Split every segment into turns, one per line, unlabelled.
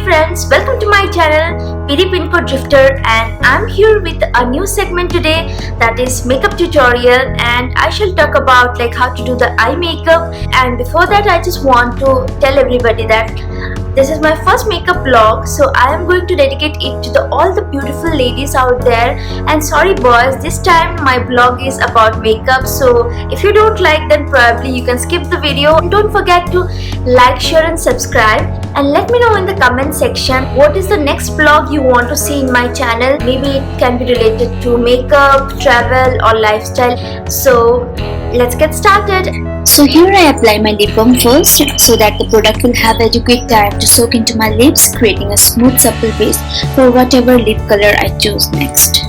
friends, welcome to my channel Pincode Drifter, and I'm here with a new segment today, that is makeup tutorial, and I shall talk about how to do the eye makeup. And before that, I just want to tell everybody that this is my first makeup vlog, so I am going to dedicate it to all the beautiful ladies out there. And sorry boys, this time my vlog is about makeup, so if you don't like, then probably you can skip the video. And don't forget to like, share and subscribe, and let me know in the comment section what is the next vlog you want to see in my channel. Maybe it can be related to makeup, travel or lifestyle. So let's get started.
So here I apply my lip balm first so that the product will have adequate time to soak into my lips, creating a smooth supple base for whatever lip color I choose next.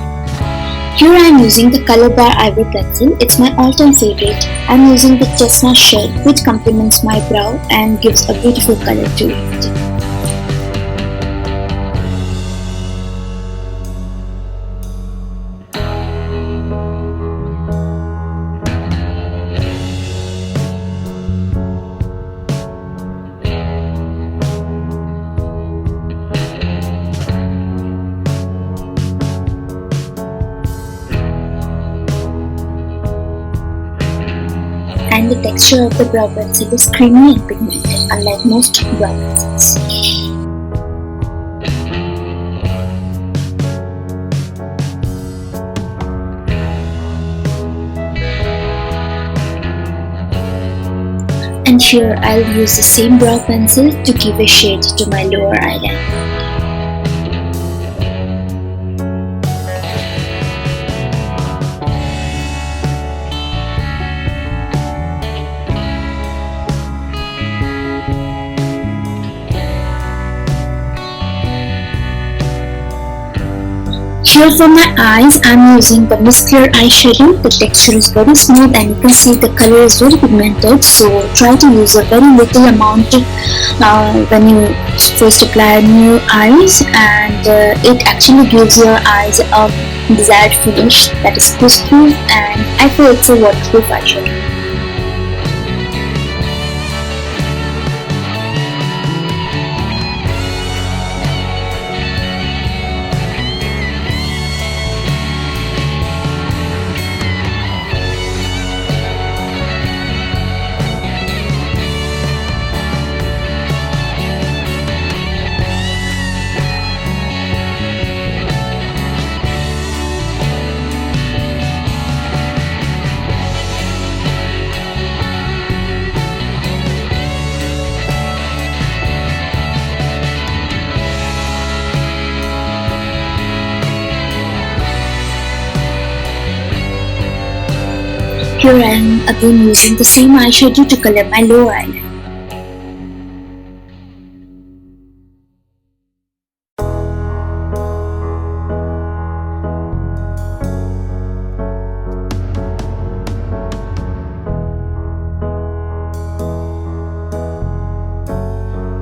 Here I am using the COLORBAR eyebrow pencil. It's my all-time favorite. I am using the CHESTNUT shade, which complements my brow and gives a beautiful color to it. And the texture of the brow pencil is creamy and pigmented, unlike most brow pencils. And here I'll use the same brow pencil to give a shade to my lower eyelid. Here for my eyes, I am using the Mist Clear eyeshadow. The texture is very smooth and you can see the color is very pigmented, so try to use a very little amount when you first apply on your eyes, and it actually gives your eyes a desired finish that is crispy, and I feel it's a waterproof eyeshadow. Here I am again using the same eyeshadow to color my lower eyelid.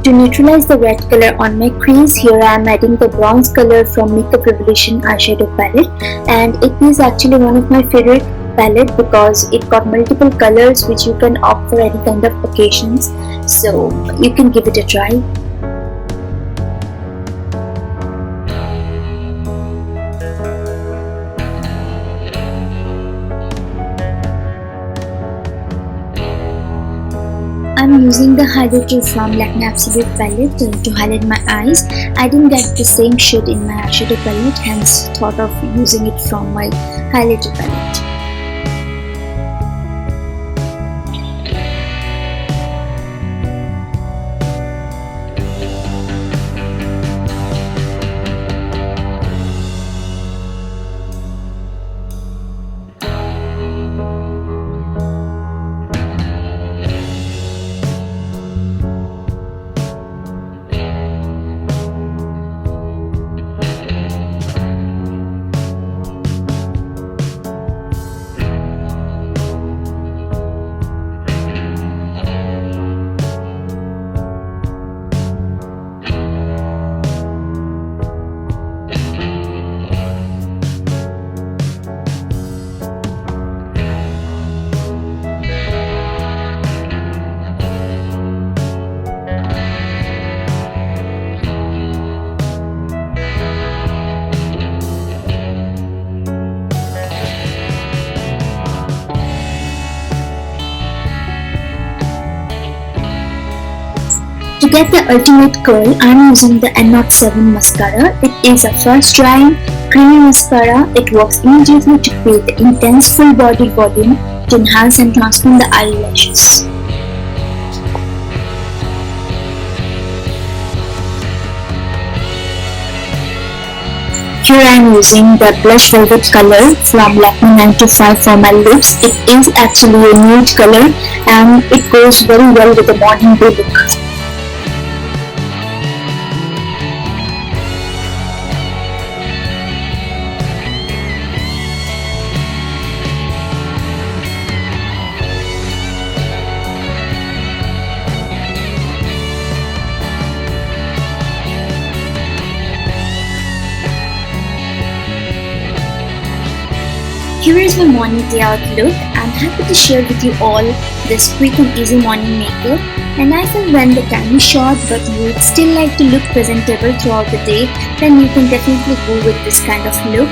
To neutralize the red color on my crease, here I am adding the bronze color from Makeup Revolution eyeshadow palette, and it is actually one of my favorite palette because it got multiple colors which you can opt for any kind of occasions, so you can give it a try. I'm using the highlighter from LAKME Absolute palette to highlight my eyes. I didn't get the same shade in my eyeshadow palette, hence thought of using it from my highlighter palette. To get the ultimate curl, I am using the N07 mascara. It is a fast drying, creamy mascara. It works immediately to create the intense full body volume to enhance and transform the eyelashes. Here I am using the blush velvet color from LAKME 925 for my lips. It is actually a nude color and it goes very well with the modern day look. Here is my morning day out look. I'm happy to share with you all this quick and easy morning makeup, and I feel when the time is short but you would still like to look presentable throughout the day, then you can definitely go with this kind of look.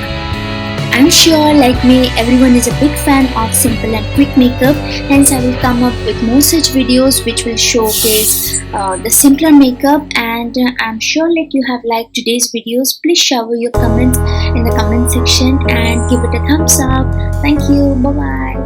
I'm sure like me, everyone is a big fan of simple and quick makeup, hence I will come up with more such videos which will showcase the simpler makeup. And I'm sure like you have liked today's videos. Please shower your comments in the comment section and give it a thumbs up. Thank you. Bye bye.